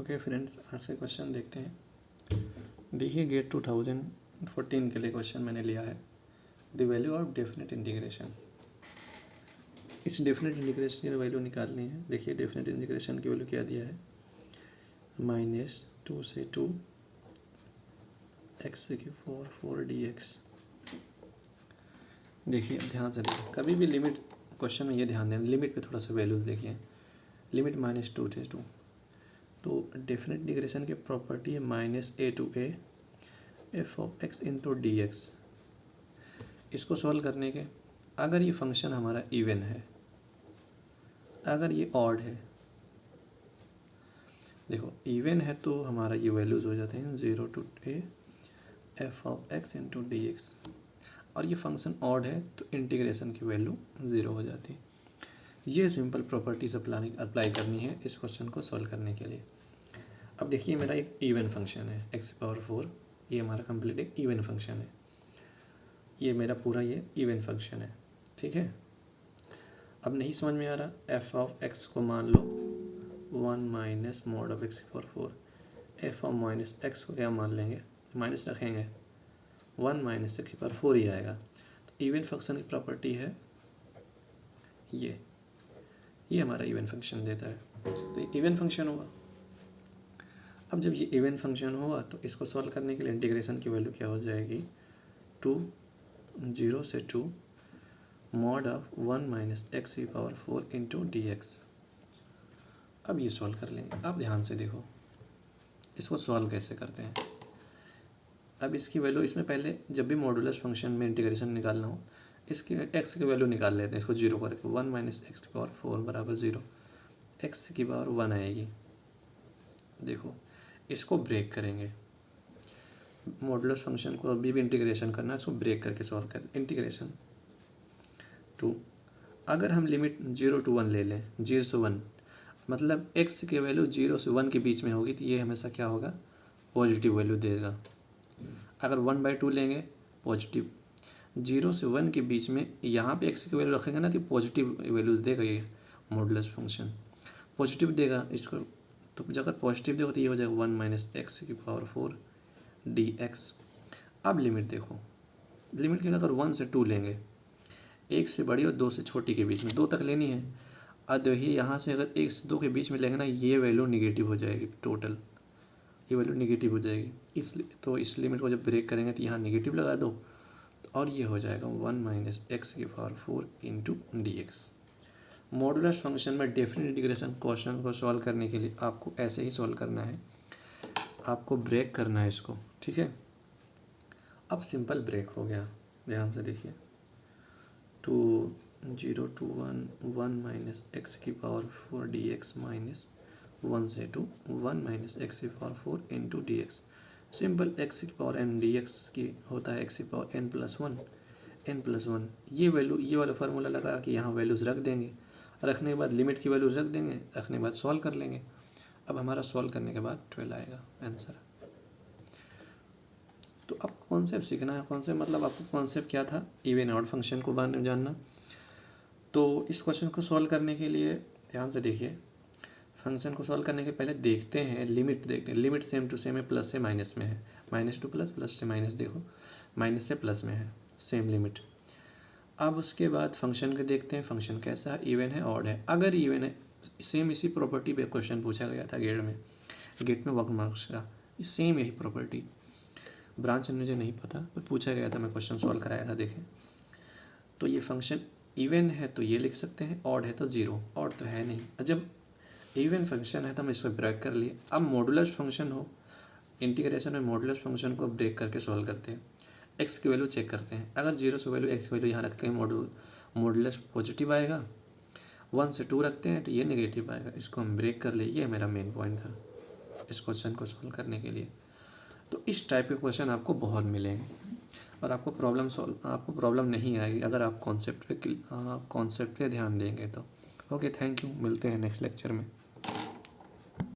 Okay friends, आज का question देखते हैं। देखिए गेट 2014 के लिए क्वेश्चन मैंने लिया है, the value of definite integration. इस डेफिनेट इंटीग्रेशन की वैल्यू निकालनी है। देखिए डेफिनेट इंटीग्रेशन की वैल्यू क्या दिया है, -2 से 2 x की 4 dx। देखिए ध्यान से देखिए, कभी भी लिमिट क्वेश्चन में ये ध्यान दें, लिमिट पे थोड़ा सा वैल्यूज देखिए। लिमिट -2 से 2, तो डेफिनेट इंटीग्रेशन की प्रॉपर्टी है -a to a f of x into D x. इसको सॉल्व करने के, अगर ये फंक्शन हमारा इवन है, अगर ये ऑड है, देखो इवन है तो हमारा ये वैल्यूज हो जाते हैं 0 to a f of x into D x, और ये फंक्शन ऑड है तो इंटीग्रेशन की वैल्यू 0 हो जाती है। ये सिंपल प्रॉपर्टीज अप्लाई करनी है इस क्वेश्चन को सॉल्व करने के लिए। अब देखिए मेरा एक इवन फंक्शन है x⁴, ये हमारा कंप्लीट एक इवन फंक्शन है, ये मेरा पूरा ये इवन फंक्शन है, ठीक है। अब नहीं समझ में आ रहा, f ऑफ x को मान लो 1 minus mod of x⁴, f of minus x को क्या मान लेंगे, माइनस रखेंगे 1 माइनस x⁴ ही आएगा। तो इवन फंक्शन की प्रॉपर्टी है ये हमारा इवन फंक्शन देता है, तो ये इवन फंक्शन होगा। अब जब ये इवन फंक्शन हुआ तो इसको सॉल्व करने के लिए इंटीग्रेशन की वैल्यू क्या हो जाएगी, 0 से 2 mod of 1 minus x⁴ into D x. अब ये सॉल्व कर लेंगे। आप ध्यान से देखो इसको सॉल्व कैसे करते हैं। अब इसकी वैल्यू, इसमें पहले जब भी मॉडुलस फंक्शन में इंटीग्रेशन निकालना हो, इसकी x की वैल्यू निकाल लेते हैं। इसको 0 करके 1 माइनस x⁴ बराबर 0, x की पावर 1 आएगी। देखो इसको ब्रेक करेंगे, मॉडुलस फंक्शन को अभी भी इंटीग्रेशन करना है, इसको ब्रेक करके सॉल्व करें। इंटीग्रेशन 2, अगर हम लिमिट 0 to 1 ले लें, 0 से 1 मतलब x की वैल्यू 0 से 1 के बीच में होगी, तो ये हमेशा क्या होगा, पॉजिटिव वैल्यू देगा। अगर 1/2 लेंगे पॉजिटिव, 0 से 1 के बीच में यहाँ पे x की वैल्यू रखेंगे ना, तो पॉजिटिव वैल्यूज देगा। ये मॉडुलस फंक्शन पॉजिटिव देगा इसको, तो अगर पॉजिटिव देखो तो ये हो जाएगा 1 माइनस x⁴ डी एक्स। अब लिमिट देखो, लिमिट के अगर 1 से 2 लेंगे, 1 से बड़ी और 2 से छोटी के बीच में, 2 तक लेनी है। अब देखिए यहाँ से अगर 1 से 2 के बीच में लेंगे ना, ये वैल्यू निगेटिव हो जाएगी, टोटल ये वैल्यू निगेटिव हो जाएगी। इसलिए तो इस लिमिट को जब ब्रेक करेंगे तो यहाँ निगेटिव लगा दो, और ये हो जाएगा 1 minus x⁴ into D x. Modulus function में डेफिनेट इंटीग्रेशन क्वेश्चन को सॉल्व करने के लिए आपको ऐसे ही सॉल्व करना है, आपको ब्रेक करना है इसको, ठीक है। अब सिंपल ब्रेक हो गया, ध्यान से देखिए। 0 to 1 minus x⁴ D x minus 1 से 2 1 minus x⁴ into D x. Simple x⁴n D x की होता है x⁴n + 1 n + 1। ये वैल्यू, ये वाला फार्मूला लगा कि यहाँ वैल्यूज़ रख देंगे, रखने के बाद लिमिट की वैल्यूज रख देंगे, रखने के बाद सॉल्व कर लेंगे। अब हमारा सॉल्व करने के बाद 12 आएगा आंसर। तो अब कॉन्सेप्ट सीखना है। कॉन्सेप्ट मतलब आपको कॉन्सेप्ट क्या था, इवन ऑड फंक्शन को बारे में जानना। तो इस क्वेश्चन को सॉल्व करने के लिए ध्यान से देखिए, फंक्शन को सॉल्व करने के पहले देखते हैं लिमिट, देखते हैं लिमिट सेम टू सेम है, प्लस से माइनस में है, माइनस टू प्लस, प्लस से माइनस, देखो माइनस से प्लस में है, सेम लिमिट। अब उसके बाद फंक्शन के देखते हैं, फंक्शन कैसा है, इवन है ऑड है। अगर इवन है, सेम इसी प्रॉपर्टी पे क्वेश्चन पूछा गया था गेट में वर्क मार्क्स का, सेम यही प्रॉपर्टी। ब्रांच मुझे नहीं पता, पर पूछा गया था, मैं क्वेश्चन सॉल्व कराया था। देखें तो ये फंक्शन इवन है तो ये लिख सकते हैं, ऑड है तो 0, ऑड तो है नहीं। जब इवन फंक्शन है तो हम इसको ब्रेक कर लिए। अब मॉडुलस फंक्शन हो, इंटीग्रेशन में मॉडुलस फंक्शन को ब्रेक करके सॉल्व करते हैं। x की वैल्यू चेक करते हैं, अगर 0 से वैल्यू x की वैल्यू यहाँ रखते हैं, मॉडुलस पॉजिटिव आएगा। 1 से 2 रखते हैं तो ये नेगेटिव आएगा, इसको हम ब्रेक कर लिए। ये मेरा मेन पॉइंट था इस क्वेश्चन को सॉल्व करने के लिए। तो इस टाइप के क्वेश्चन आपको बहुत मिलेंगे, और आपको प्रॉब्लम नहीं आएगी अगर आप कॉन्सेप्ट पे ध्यान देंगे तो। ओके, थैंक यू, मिलते हैं नेक्स्ट लेक्चर में।